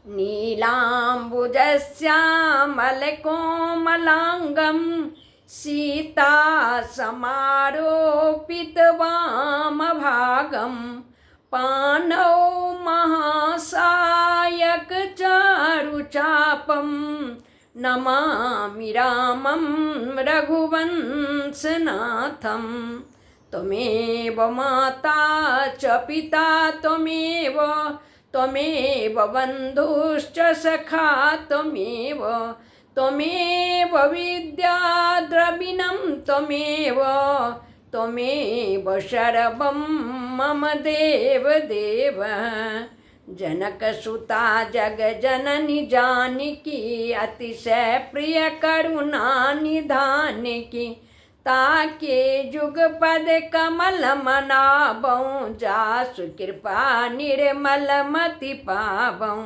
नीलाम्बुजश्यामलकोमलाङ्गं सीतासमारोपितवामभागं पाणौ महासायकचारुचापं नमामि रामं रघुवंशनाथं। त्वमेव माता च पिता त्वमेव बन्धुश्च सखा त्वमेव विद्या द्रविणं त्वमेव सर्वं मम देव। जनकसुता जगजननी जानकी अतिशय प्रिय करुणा निधानकी। ताके जुगपद कमल मनाबऊँ जासु कृपा निर्मल मति पाबऊँ।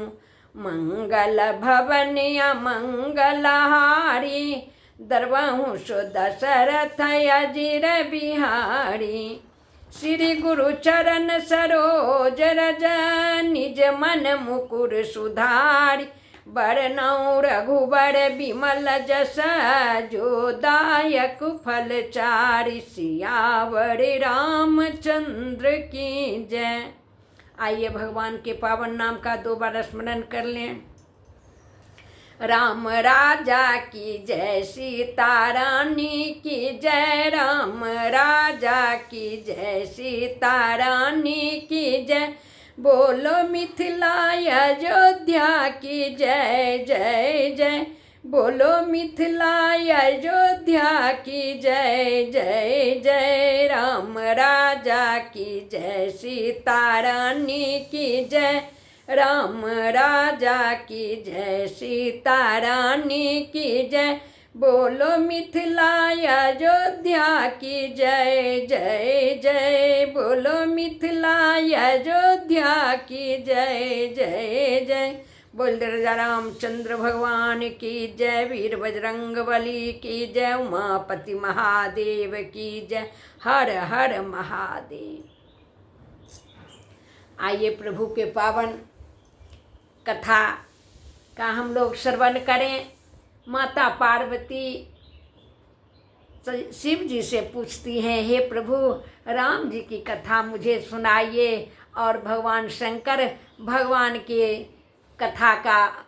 मंगल भवन अमंगलहारी दरबहु सो दशरथ अजिर बिहारी। श्री गुरु चरण सरोज रज निज मन मुकुर सुधारी। बरनउँ रघुबर बिमल जस जो दायक फल चारि। सियावर रामचंद्र की जय। आइए भगवान के पावन नाम का दोबारा स्मरण कर लें। राम राजा की जय, सीता रानी की जय। राम राजा की जय, सीता रानी की जय। बोलो मिथिला अयोध्या की जय जय जय। बोलो मिथिला अयोध्या की जय जय जय। राम राजा की जय, सीता रानी की जय। राम राजा की जय, सीता रानी की जय। बोलो मिथिला अयोध्या की जय जय जय। बोलो मिथिला अयोध्या की जय जय जय। बोल राजा रामचंद्र भगवान की जय। वीर बजरंग बली की जय। उमापति महादेव की जय। हर हर महादेव। आइए प्रभु के पावन कथा का हम लोग श्रवण करें। माता पार्वती शिव जी से पूछती हैं, हे प्रभु राम जी की कथा मुझे सुनाइए। और भगवान शंकर भगवान के कथा का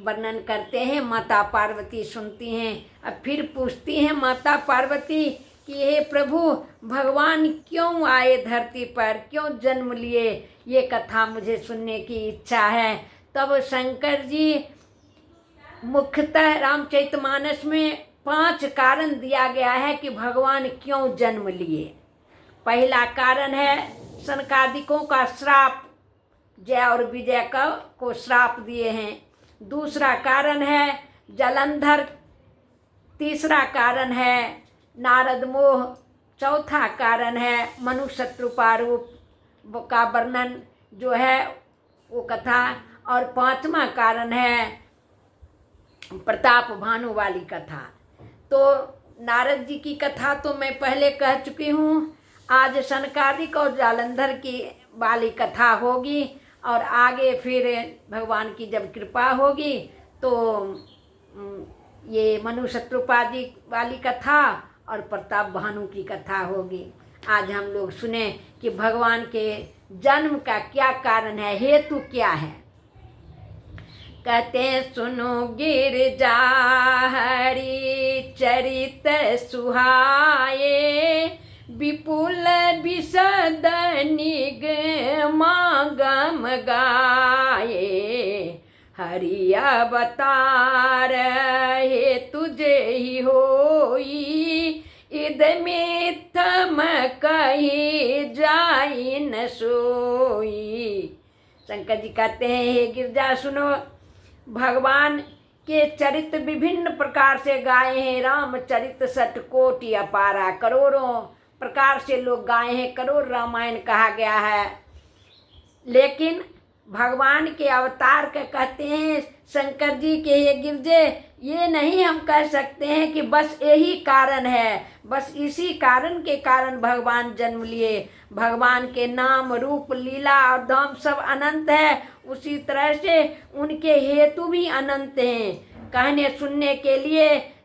वर्णन करते हैं। माता पार्वती सुनती हैं। अब फिर पूछती हैं माता पार्वती कि हे प्रभु भगवान क्यों आए धरती पर, क्यों जन्म लिए, ये कथा मुझे सुनने की इच्छा है। तब शंकर जी मुख्यतः रामचरितमानस में 5 कारण दिया गया है कि भगवान क्यों जन्म लिए। पहला कारण है सनकादिकों का श्राप, जय और विजय को श्राप दिए हैं। दूसरा कारण है जलंधर। तीसरा कारण है नारद मोह। चौथा कारण है मनु शत्रुपारूप का वर्णन जो है वो कथा। और 5वां कारण है प्रताप भानु वाली कथा। तो नारद जी की कथा तो मैं पहले कह चुकी हूँ। आज सनकादिक और जालंधर की वाली कथा होगी और आगे फिर भगवान की जब कृपा होगी तो ये मनु शत्रुपादी वाली कथा और प्रताप भानु की कथा होगी। आज हम लोग सुने कि भगवान के जन्म का क्या कारण है, हेतु क्या है। कहते सुनो गिरजा हरि चरित सुहाए। विपुल विशद निगमागम गाए। हरि अवतार हे तुझे ही होई। इद में थम कही जाई न सोई। शंकर जी कहते हैं हे गिरजा सुनो, भगवान के चरित्र विभिन्न प्रकार से गाए हैं। रामचरित शतकोटि अपारा, करोड़ों प्रकार से लोग गाए हैं। करोड़ रामायण कहा गया है। लेकिन भगवान के अवतार का कहते हैं शंकर जी के ये गिरजे, ये नहीं हम कह सकते हैं कि बस यही कारण है, बस इसी कारण के कारण भगवान जन्म लिए। भगवान के नाम रूप लीला और धाम सब अनंत है, उसी तरह से उनके हेतु भी अनंत हैं। कहने सुनने के लिए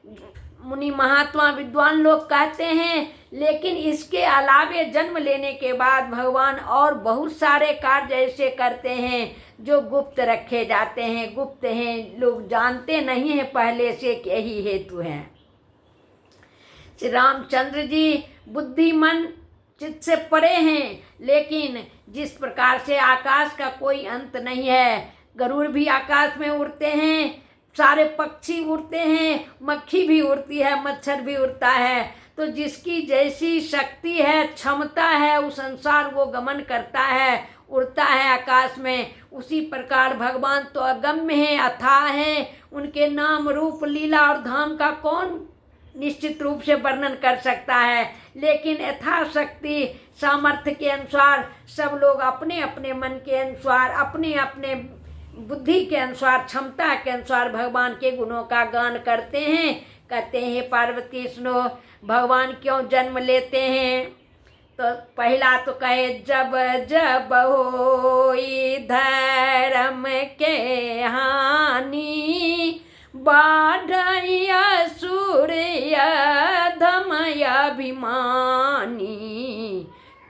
मुनि महात्मा विद्वान लोग कहते हैं, लेकिन इसके अलावे जन्म लेने के बाद भगवान और बहुत सारे कार्य ऐसे करते हैं जो गुप्त रखे जाते हैं, गुप्त हैं, लोग जानते नहीं हैं पहले से कि यही हेतु है। श्री रामचंद्र जी बुद्धिमान चित्त से परे हैं, लेकिन जिस प्रकार से आकाश का कोई अंत नहीं है, गरुड़ भी आकाश में उड़ते हैं, सारे पक्षी उड़ते हैं, मक्खी भी उड़ती है, मच्छर भी उड़ता है, तो जिसकी जैसी शक्ति है, क्षमता है, उस अनुसार वो गमन करता है, उड़ता है आकाश में। उसी प्रकार भगवान तो अगम्य है, अथाह है, उनके नाम रूप लीला और धाम का कौन निश्चित रूप से वर्णन कर सकता है। लेकिन यथाशक्ति सामर्थ्य के अनुसार सब लोग अपने अपने मन के अनुसार, अपने अपने बुद्धि के अनुसार, क्षमता के अनुसार भगवान के गुणों का गान करते हैं। कहते हैं पार्वती सुनो भगवान क्यों जन्म लेते हैं, तो पहला तो कहे जब जब होई धर्म के हानि, बाढ़ई सूर्य धमय अभिमानी,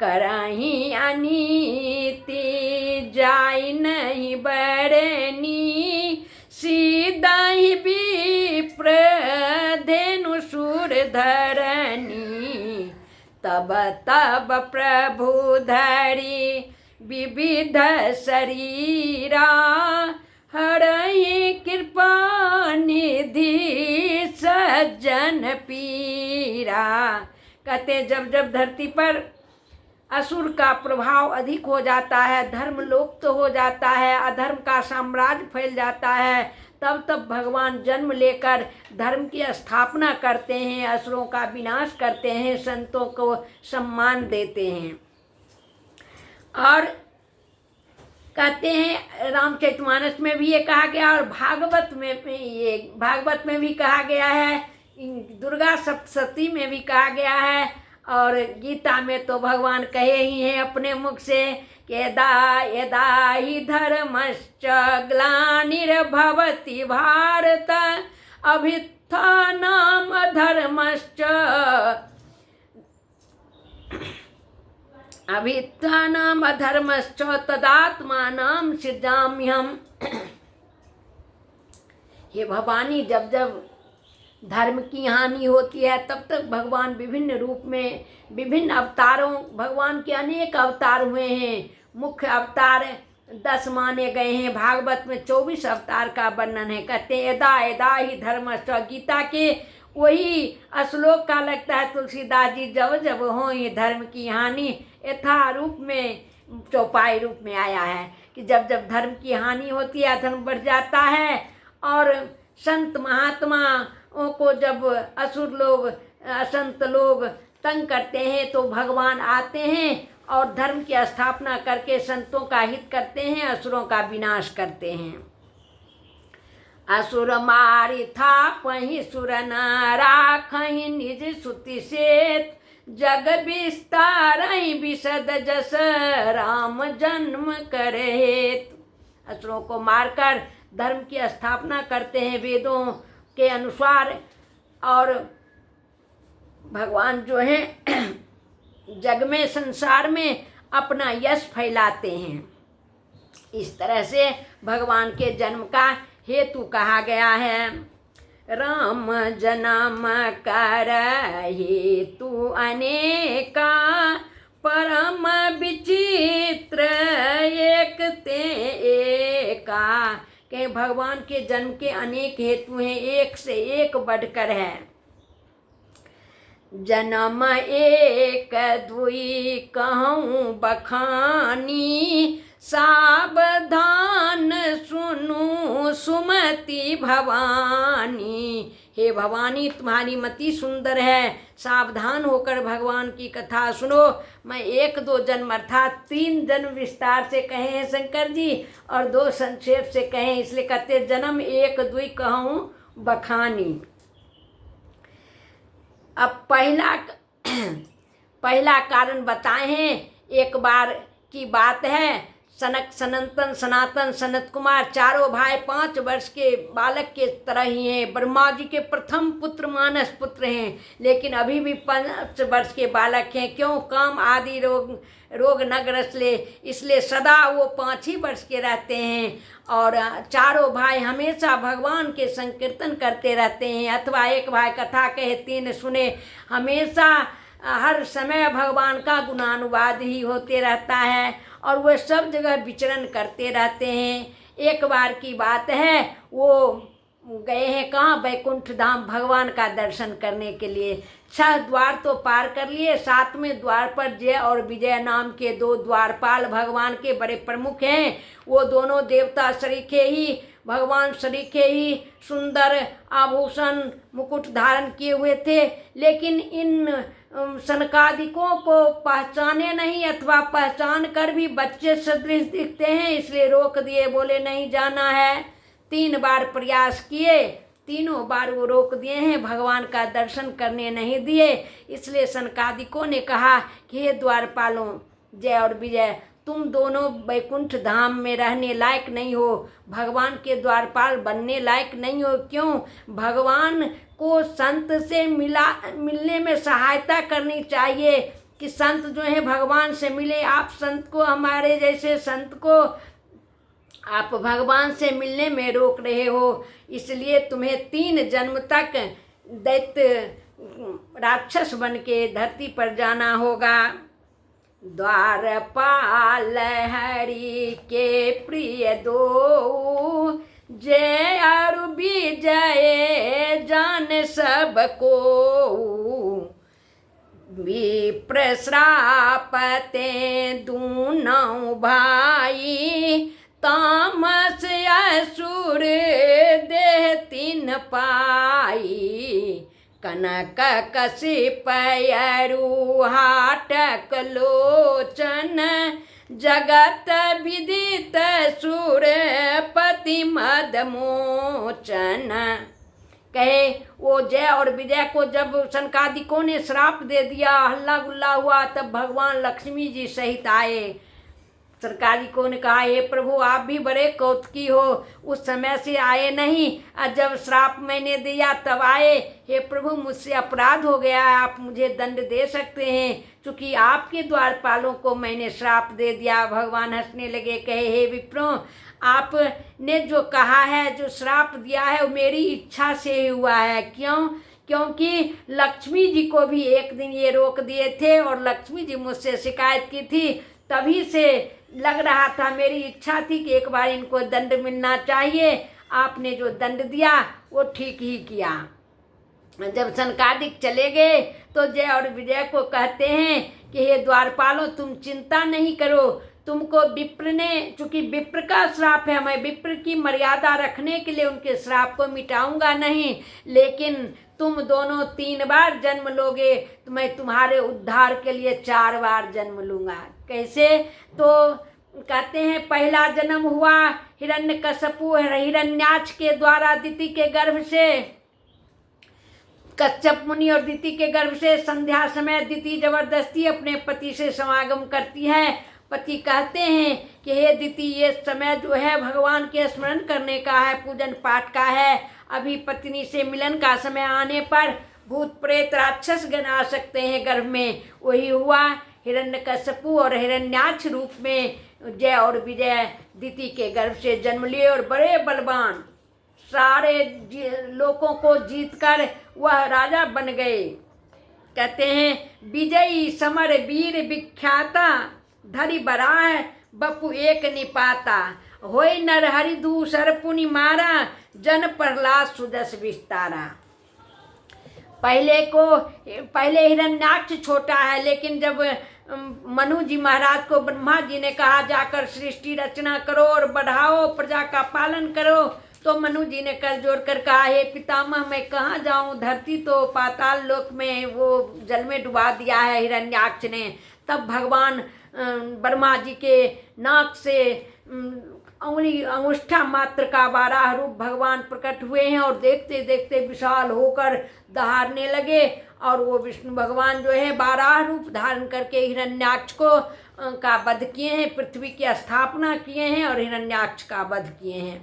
करही अनीति जाय नहीं बरनी, सीधा ही विप्र धेनु सुर धरनी, तब तब प्रभु धरी विविध शरीरा, हरहि कृपा निधि सज्जन पीरा। कहते जब जब धरती पर असुर का प्रभाव अधिक हो जाता है, धर्म लुप्त हो जाता है, अधर्म का साम्राज्य फैल जाता है, तब तब भगवान जन्म लेकर धर्म की स्थापना करते हैं, असुरों का विनाश करते हैं, संतों को सम्मान देते हैं। और कहते हैं रामचरितमानस में भी ये कहा गया और भागवत में भी कहा गया है, दुर्गा सप्तशती में भी कहा गया है, और गीता में तो भगवान कहे ही हैं अपने मुख से कि यदा यदा हि धर्मश्च ग्लानिर्भवति भारत, अभ्युत्थानम् अधर्मश्च तदात्मानं सृजाम्यहम्। हे भवानी, जब जब धर्म की हानि होती है तब तक भगवान विभिन्न रूप में, विभिन्न अवतारों, भगवान के अनेक अवतार हुए हैं। मुख्य अवतार 10 माने गए हैं, भागवत में 24 अवतार का वर्णन है। कहते हैं यदा यदा ही धर्मश्च, गीता के वही श्लोक का लगता है तुलसीदास जी, जब जब हो ये धर्म की हानि, यथा रूप में, चौपाई रूप में आया है कि जब जब धर्म की हानि होती है, धर्म बढ़ जाता है, और संत महात्माओं को जब असुर लोग, असंत लोग तंग करते हैं तो भगवान आते हैं और धर्म की स्थापना करके संतों का हित करते हैं, असुरों का विनाश करते हैं। असुर मारि थापहि सुर न राखहि निज सुति सेत, जग विस्तारहि विशद जस राम जन्म करे हेतु। असुरों को मारकर धर्म की स्थापना करते हैं वेदों के अनुसार, और भगवान जो है जग में, संसार में अपना यश फैलाते हैं। इस तरह से भगवान के जन्म का हेतु कहा गया है। राम जन्म कर हेतु अनेका, परम विचित्र एक ते एका। के भगवान के जन्म के अनेक हेतु हैं, एक से एक बढ़कर है। जन्म एक दुई कहूँ बखानी, सावधान सुनु सुमति भवानी। हे भवानी तुम्हारी मति सुंदर है, सावधान होकर भगवान की कथा सुनो। मैं 1-2 जन्म अर्थात 3 जन्म विस्तार से कहे हैं शंकर जी और 2 संक्षेप से कहे, इसलिए कहते जन्म 1-2 कहूँ बखानी। अब पहला कारण बताए हैं। एक बार की बात है, सनक सनंतन सनातन सनत कुमार चारों भाई 5 वर्ष के बालक के तरह ही हैं। ब्रह्मा जी के प्रथम पुत्र मानस पुत्र हैं, लेकिन अभी भी 5 वर्ष के बालक हैं। क्यों? काम आदि रोग न ग्रस ले, इसलिए सदा वो 5 ही वर्ष के रहते हैं। और चारों भाई हमेशा भगवान के संकीर्तन करते रहते हैं, अथवा एक भाई कथा कहे 3 सुने, हमेशा हर समय भगवान का गुणानुवाद ही होते रहता है और वह सब जगह विचरण करते रहते हैं। एक बार की बात है, वो गए हैं कहाँ? बैकुंठ धाम भगवान का दर्शन करने के लिए। 6 द्वार तो पार कर लिए, 7वें द्वार पर जय और विजय नाम के 2 द्वारपाल भगवान के बड़े प्रमुख हैं। वो दोनों देवता सरीखे ही, भगवान सरीखे ही सुंदर आभूषण मुकुट धारण किए हुए थे, लेकिन इन सनकादिकों को पहचाने नहीं, अथवा पहचान कर भी बच्चे सदृश दिखते हैं, इसलिए रोक दिए, बोले नहीं जाना है। 3 बार प्रयास किए, तीनों बार वो रोक दिए हैं, भगवान का दर्शन करने नहीं दिए। इसलिए सनकादिकों ने कहा कि हे द्वारपालों जय और विजय, तुम दोनों बैकुंठ धाम में रहने लायक नहीं हो, भगवान के द्वारपाल बनने लायक नहीं हो। क्यों? भगवान को संत से मिलने में सहायता करनी चाहिए कि संत जो है भगवान से मिले। आप संत को, हमारे जैसे संत को आप भगवान से मिलने में रोक रहे हो, इसलिए तुम्हें 3 जन्म तक दैत्य राक्षस बन के धरती पर जाना होगा। द्वारपाल हरि के प्रिय 2 जय और विजय जान सबको, विप्र श्रापते दूनों भाई, तामस असुर देह 3 पाई, कनक कशिप अरु हाटक लोचन, जगत विदित सुरपति मद मोचन। कहे वो जय और विजय को जब सनकादिकों ने श्राप दे दिया, हल्ला गुल्ला हुआ, तब भगवान लक्ष्मी जी सहित आए। सनकादिकों ने कहा हे प्रभु आप भी बड़े कौतुकी हो, उस समय से आए नहीं, और जब श्राप मैंने दिया तब आए। हे प्रभु मुझसे अपराध हो गया, आप मुझे दंड दे सकते हैं, क्योंकि आपके द्वारपालों को मैंने श्राप दे दिया। भगवान हंसने लगे, कहे हे विप्रों, आपने जो कहा है, जो श्राप दिया है, वो मेरी इच्छा से ही हुआ है। क्यों? क्योंकि लक्ष्मी जी को भी एक दिन ये रोक दिए थे और लक्ष्मी जी मुझसे शिकायत की थी, तभी से लग रहा था, मेरी इच्छा थी कि एक बार इनको दंड मिलना चाहिए। आपने जो दंड दिया वो ठीक ही किया। जब सनकादिक चले गए तो जय और विजय को कहते हैं कि हे द्वारपालों तुम चिंता नहीं करो, तुमको विप्र ने, चूंकि विप्र का श्राप है, मैं विप्र की मर्यादा रखने के लिए उनके श्राप को मिटाऊंगा नहीं, लेकिन तुम दोनों 3 बार जन्म लोगे तो मैं तुम्हारे उद्धार के लिए 4 बार जन्म लूँगा। कैसे? तो कहते हैं पहला जन्म हुआ हिरण्यकश्यपु हिरण्याक्ष के द्वारा दिति के गर्भ से, कश्यप मुनि और दिति के गर्भ से। संध्या समय दिति जबरदस्ती अपने पति से समागम करती है। पति कहते हैं कि हे दिति, ये समय जो है भगवान के स्मरण करने का है, पूजन पाठ का है, अभी पत्नी से मिलन का समय आने पर भूत प्रेत राक्षस गण आ सकते हैं गर्भ में। वही हुआ, हिरण्यकश्यपु और हिरण्याक्ष रूप में जय और विजय दिति के गर्भ से जन्म लिए और बड़े बलवान सारे लोगों को जीतकर वह राजा बन गए। कहते हैं विजयी समर वीर विख्याता, धरि बराह बपु एक निपाता, होय नर हरि दूसर पुनि मारा, जन प्रहलाद सुदस विस्तारा। पहले हिरण्याक्ष छोटा है, लेकिन जब मनु जी महाराज को ब्रह्मा जी ने कहा जाकर सृष्टि रचना करो और बढ़ाओ, प्रजा का पालन करो, तो मनु जी ने कर जोड़ कर कहा, हे पितामह मैं कहाँ जाऊँ, धरती तो पाताल लोक में वो जल में डुबा दिया है हिरण्याक्ष ने। तब भगवान ब्रह्मा जी के नाक से उंगली अंगुष्ठा मात्र का 12 रूप भगवान प्रकट हुए हैं और देखते देखते विशाल होकर दहाड़ने लगे। और वो विष्णु भगवान जो है 12 रूप धारण करके हिरण्याक्ष को का वध किए हैं, पृथ्वी की स्थापना किए हैं और हिरण्याक्ष का वध किए हैं।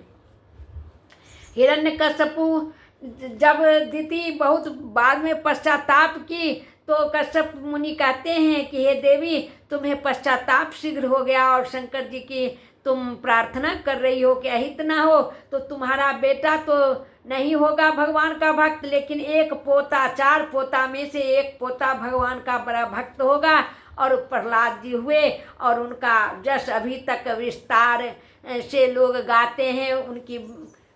हिरण्यकश्यपु जब दिति बहुत बाद में पश्चाताप की तो कश्यप मुनि कहते हैं कि हे देवी तुम्हें पश्चाताप शीघ्र हो गया और शंकर जी की तुम प्रार्थना कर रही हो कि अहित ना हो, तो तुम्हारा बेटा तो नहीं होगा भगवान का भक्त, लेकिन एक पोता, 4 पोता में से एक पोता भगवान का बड़ा भक्त होगा। और प्रहलाद जी हुए और उनका जस अभी तक विस्तार से लोग गाते हैं, उनकी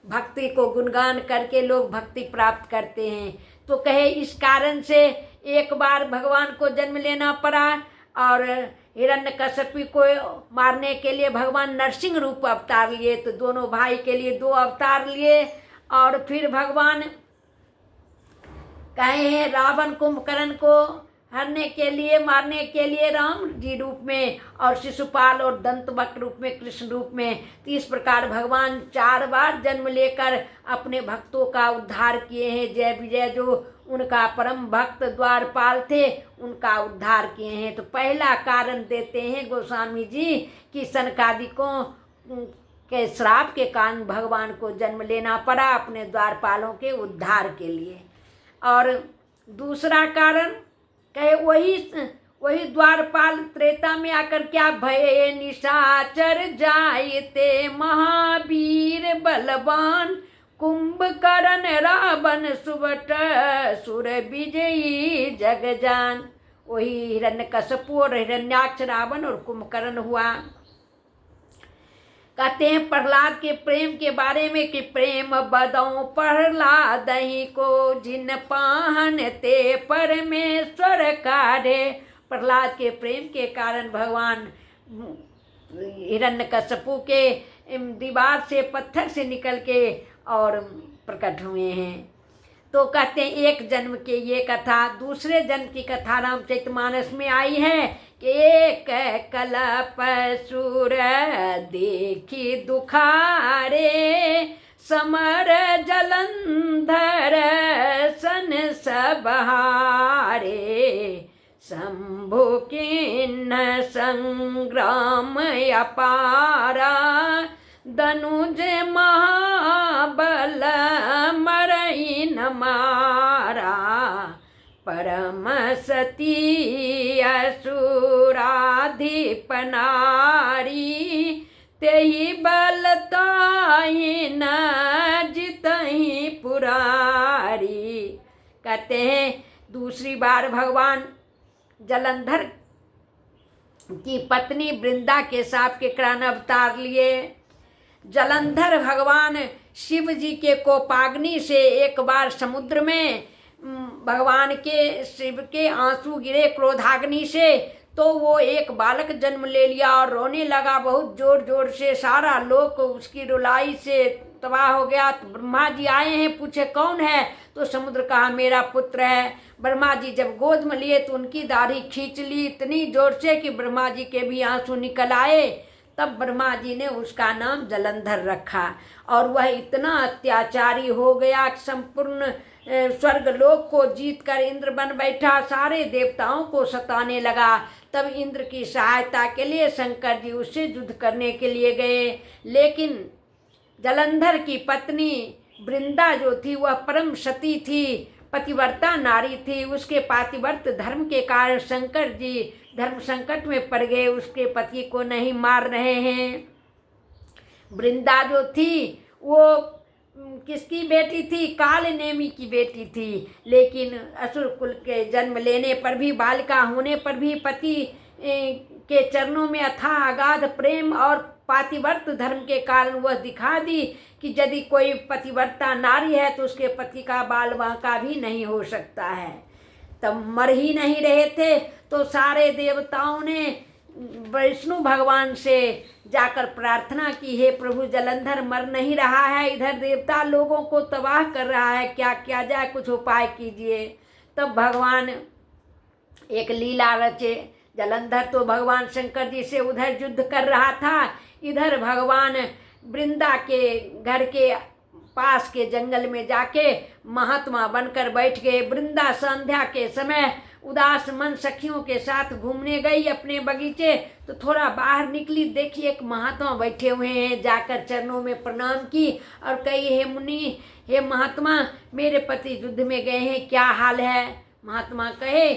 भक्ति को गुणगान करके लोग भक्ति प्राप्त करते हैं। तो कहे इस कारण से एक बार भगवान को जन्म लेना पड़ा और हिरण्यकश्यपु को मारने के लिए भगवान नरसिंह रूप अवतार लिए। तो दोनों भाई के लिए 2 अवतार लिए और फिर भगवान कहे हैं रावण कुंभकर्ण को हरने के लिए, मारने के लिए राम जी रूप में और शिशुपाल और दंतवक्र रूप में, कृष्ण रूप में। तो इस प्रकार भगवान 4 बार जन्म लेकर अपने भक्तों का उद्धार किए हैं। जय विजय जो उनका परम भक्त द्वारपाल थे उनका उद्धार किए हैं। तो पहला कारण देते हैं गोस्वामी जी कि सनकादिकों के श्राप के कारण भगवान को जन्म लेना पड़ा अपने द्वारपालों के उद्धार के लिए। और दूसरा कारण कहे वही द्वारपाल त्रेता में आकर क्या भय निशाचर जायते महावीर बलवान कुंभकर्ण रावण सुबट सुर विजयी जगजान। वही हिरण्यकश्यपु और हिरण्याक्ष रावण और कुंभकर्ण हुआ। कहते हैं प्रहलाद के प्रेम के बारे में कि प्रेम बदौ प्रहलाद ही को जिन पाहन ते परमेश्वर काढ़े। प्रहलाद के प्रेम के कारण भगवान हिरण्यकश्यपु के दीवार से पत्थर से निकल के और प्रकट हुए हैं। तो कहते हैं एक जन्म के ये कथा। दूसरे जन्म की कथा रामचरितमानस में आई है कि एक कलप सुर देखी दुखारे समर जलंधर सन सबहारे शंभु किन्न संग्राम अपारा दनुज महाबल मरई न मारा परम सती असुराधिप नारी तेहि बलताहि न जितहि पुरारी। कहते हैं दूसरी बार भगवान जलंधर की पत्नी वृंदा के साप के कारण अवतार लिए। जलंधर भगवान शिव जी के कोपाग्नि से एक बार समुद्र में भगवान के शिव के आंसू गिरे क्रोधाग्नि से, तो वो एक बालक जन्म ले लिया और रोने लगा बहुत जोर जोर से। सारा लोक उसकी रुलाई से तबाह हो गया। तो ब्रह्मा जी आए हैं, पूछे कौन है, तो समुद्र कहा मेरा पुत्र है। ब्रह्मा जी जब गोद में लिए तो उनकी दाढ़ी खींच ली इतनी जोर से कि ब्रह्मा जी के भी आंसू निकल आए। तब ब्रह्मा जी ने उसका नाम जलंधर रखा और वह इतना अत्याचारी हो गया कि संपूर्ण स्वर्गलोक को जीतकर इंद्र बन बैठा, सारे देवताओं को सताने लगा। तब इंद्र की सहायता के लिए शंकर जी उससे युद्ध करने के लिए गए, लेकिन जलंधर की पत्नी वृंदा जो थी वह परम सती थी, पतिव्रता नारी थी। उसके पातिव्रत धर्म के कारण शंकर जी धर्म संकट में पड़ गए, उसके पति को नहीं मार रहे हैं। वृंदा जो थी वो किसकी बेटी थी, काल नेमी की बेटी थी, लेकिन असुर कुल के जन्म लेने पर भी, बालिका होने पर भी पति के चरणों में अथाह अगाध प्रेम और पातिव्रत धर्म के कारण वह दिखा दी कि यदि कोई पतिव्रता नारी है तो उसके पति का बाल बांका भी नहीं हो सकता है। तब मर ही नहीं रहे थे तो सारे देवताओं ने विष्णु भगवान से जाकर प्रार्थना की, हे प्रभु जलंधर मर नहीं रहा है, इधर देवता लोगों को तबाह कर रहा है, क्या किया जाए, कुछ उपाय कीजिए। तब भगवान एक लीला रचे। जलंधर तो भगवान शंकर जी से उधर युद्ध कर रहा था, इधर भगवान वृंदा के घर के पास के जंगल में जाके महात्मा बनकर बैठ गए। वृंदा संध्या के समय उदास मन सखियों के साथ घूमने गई अपने बगीचे, तो थोड़ा बाहर निकली, देखी एक महात्मा बैठे हुए हैं। जाकर चरणों में प्रणाम की और कही, हे मुनि, हे महात्मा, मेरे पति युद्ध में गए हैं, क्या हाल है। महात्मा कहे,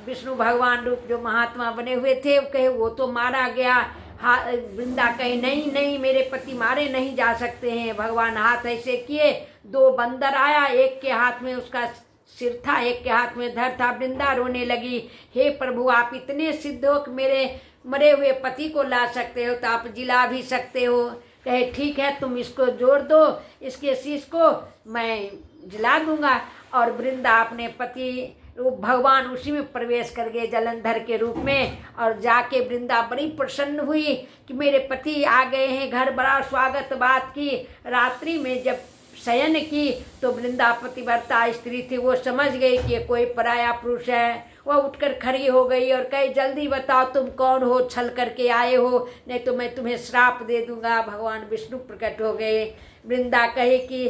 विष्णु भगवान रूप जो महात्मा बने हुए थे, वो कहे वो तो मारा गया। वृंदा कहे, नहीं नहीं, मेरे पति मारे नहीं जा सकते हैं। भगवान हाथ ऐसे किए, 2 बंदर आया, एक के हाथ में उसका सिर था, एक के हाथ में धड़ था। वृंदा रोने लगी, हे प्रभु, आप इतने सिद्ध हो कि मेरे मरे हुए पति को ला सकते हो, तो आप जिला भी सकते हो। कहे, ठीक है, तुम इसको जोड़ दो, इसके शीश को मैं जिला दूंगा। और वृंदा अपने पति रूप भगवान उसी में प्रवेश कर गए जलंधर के रूप में, और जाके वृंदा बड़ी प्रसन्न हुई कि मेरे पति आ गए हैं घर, बड़ा स्वागत बात की। रात्रि में जब शयन की तो वृंदा पतिव्रता स्त्री थी, वो समझ गई कि ये कोई पराया पुरुष है। वह उठकर खड़ी हो गई और कही, जल्दी बताओ तुम कौन हो, छल करके आए हो, नहीं तो मैं तुम्हें श्राप दे दूंगा। भगवान विष्णु प्रकट हो गए। वृंदा कहे कि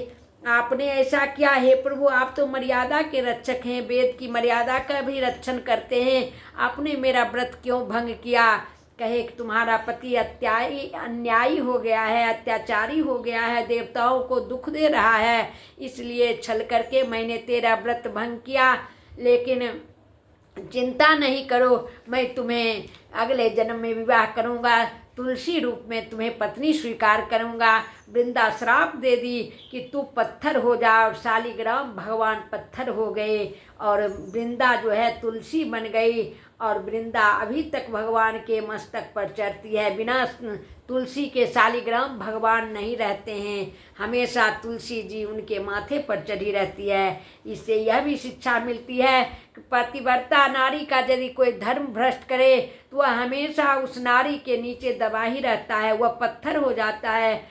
आपने ऐसा किया, हे प्रभु, आप तो मर्यादा के रक्षक हैं, वेद की मर्यादा का भी रक्षण करते हैं, आपने मेरा व्रत क्यों भंग किया। कहे कि तुम्हारा पति अन्यायी हो गया है, अत्याचारी हो गया है, देवताओं को दुख दे रहा है, इसलिए छल करके मैंने तेरा व्रत भंग किया। लेकिन चिंता नहीं करो, मैं तुम्हें अगले जन्म में विवाह करूंगा, तुलसी रूप में तुम्हें पत्नी स्वीकार करूंगा। वृंदा श्राप दे दी कि तू पत्थर हो जा, और शालिग्राम भगवान पत्थर हो गए और वृंदा जो है तुलसी बन गई। और वृंदा अभी तक भगवान के मस्तक पर चढ़ती है। बिना तुलसी के शालिग्राम भगवान नहीं रहते हैं, हमेशा तुलसी जी उनके माथे पर चढ़ी रहती है। इससे यह भी शिक्षा मिलती है कि पतिव्रता नारी का यदि कोई धर्म भ्रष्ट करे तो वह हमेशा उस नारी के नीचे दबा ही रहता है, वह पत्थर हो जाता है,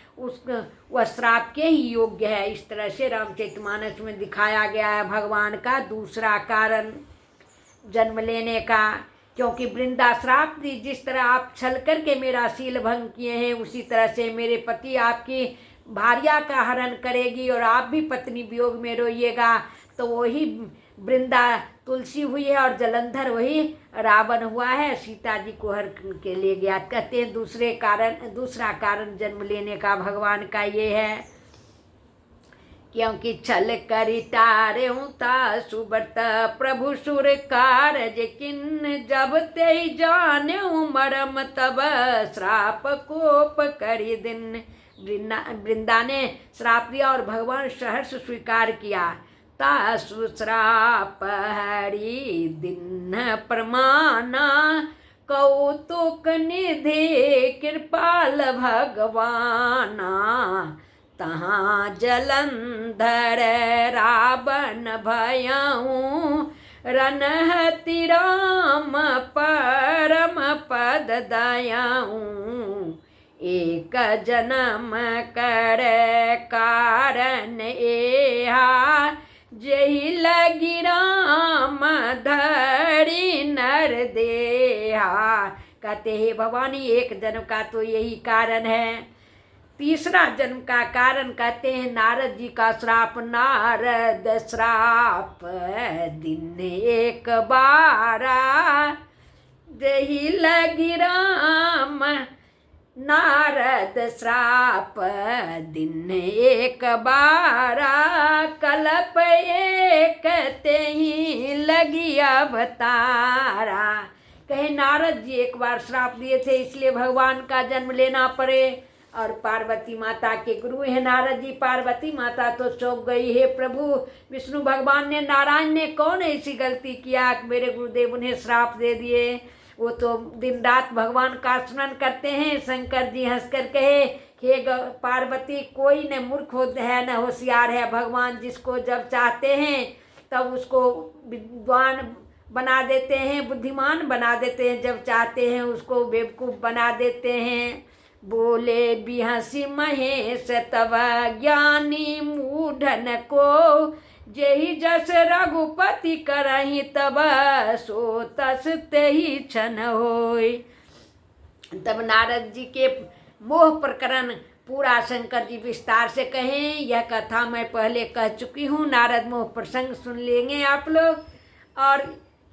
वह श्राप के ही योग्य है। इस तरह से रामचरितमानस में दिखाया गया है भगवान का दूसरा कारण जन्म लेने का। क्योंकि वृंदा श्राप दी, जिस तरह आप छल करके मेरा शील भंग किए हैं, उसी तरह से मेरे पति आपकी भार्या का हरण करेगी और आप भी पत्नी वियोग में रोइएगा। तो वही वृंदा तुलसी हुई है और जलंधर वही रावण हुआ है, सीता जी को हर के ले गया। कहते हैं दूसरा कारण जन्म लेने का भगवान का ये है, क्योंकि छल करी तारे ता सुबरत प्रभु सुर कारज किन्न, जब ते जाने मरम तब श्राप कोप करी दिन। वृंदा ने श्राप दिया और भगवान सहर्ष स्वीकार किया। तासु श्राप हरि दिन प्रमाना, कौतुक निधि कृपाल भगवाना, तहाँ जलंधर रावण भयऊ, रनहति राम परम पद दयाऊ, एक जन्म कर कारण एहा, जही लगी राम धरी नर देहा। कहते हैं भवानी, एक जन्म का तो यही कारण है। तीसरा जन्म का कारण कहते हैं नारद जी का श्राप। नारद श्राप दिन एक बारा, जही लगी राम। नारद श्राप दिन एक बारा, कल्प एक तेहि लगी अवतारा। कहे नारद जी एक बार श्राप दिए थे, इसलिए भगवान का जन्म लेना पड़े। और पार्वती माता के गुरु हैं नारद जी। पार्वती माता तो चौंक गई, हे प्रभु, विष्णु भगवान ने, नारायण ने कौन ऐसी गलती किया कि मेरे गुरुदेव उन्हें श्राप दे दिए। वो तो दिन रात भगवान का स्मरण करते हैं। शंकर जी हंसकर कहे, हे पार्वती, कोई न मूर्ख है न होशियार है, भगवान जिसको जब चाहते हैं तब उसको विद्वान बना देते हैं, बुद्धिमान बना देते हैं, जब चाहते हैं उसको बेवकूफ़ बना देते हैं। बोले बिहसी महेश तब ज्ञानी मूढ़न को, जेहि जस रघुपति करहि तब सो तस तेहि क्षण होय। तब नारद जी के मोह प्रकरण पूरा शंकर जी विस्तार से कहें। यह कथा मैं पहले कह चुकी हूँ, नारद मोह प्रसंग सुन लेंगे आप लोग। और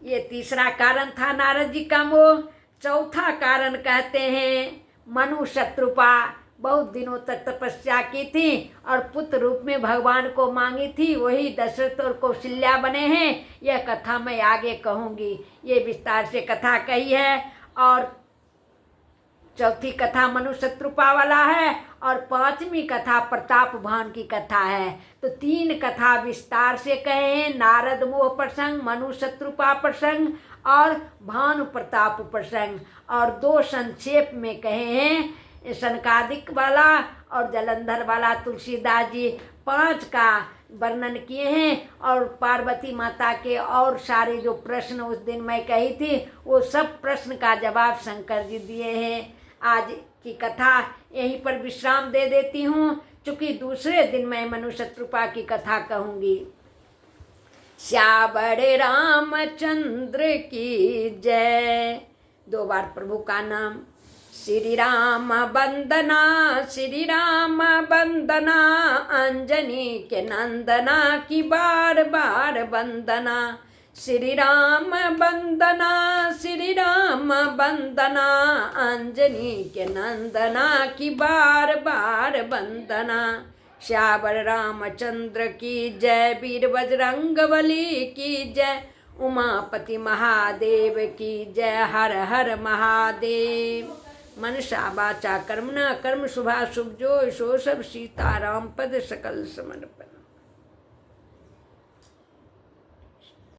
ये तीसरा कारण था नारद जी का मोह। चौथा कारण कहते हैं मनु शत्रुपा बहुत दिनों तक तपस्या की थी और पुत्र रूप में भगवान को मांगी थी, वही दशरथ और कौशल्या बने हैं। यह कथा मैं आगे कहूँगी, ये विस्तार से कथा कही है। और चौथी कथा मनु शत्रुपा वाला है और पांचवी कथा प्रताप भान की कथा है। तो तीन कथा विस्तार से कहे हैं, नारद मोह प्रसंग, मनु शत्रुपा प्रसंग और भानु प्रताप प्रसंग। और दो संक्षेप में कहे हैं, सनकादिक वाला और जलंधर वाला तुलसीदास जी। 5 का वर्णन किए हैं और पार्वती माता के और सारे जो प्रश्न उस दिन मैं कही थी वो सब प्रश्न का जवाब शंकर जी दिए हैं। आज की कथा यहीं पर विश्राम दे देती हूँ, चूँकि दूसरे दिन मैं मनु शत्रुपा की कथा कहूँगी। श्यावर रामचंद्र की जय। 2 बार प्रभु का नाम। श्री राम वंदना, श्री राम वंदना, अंजनी के नंदना की बार बार वंदना। श्री राम वंदना, श्री राम वंदना, अंजनी के नंदना की बार बार वंदना। श्यावर रामचंद्र की जय, वीर बजरंगबली की जय, उमापति महादेव की जय। हर हर महादेव। मनसा वाचा कर्मणा कर्म शुभा शुभ जो सो सब सीताराम पद सकल समर्पण।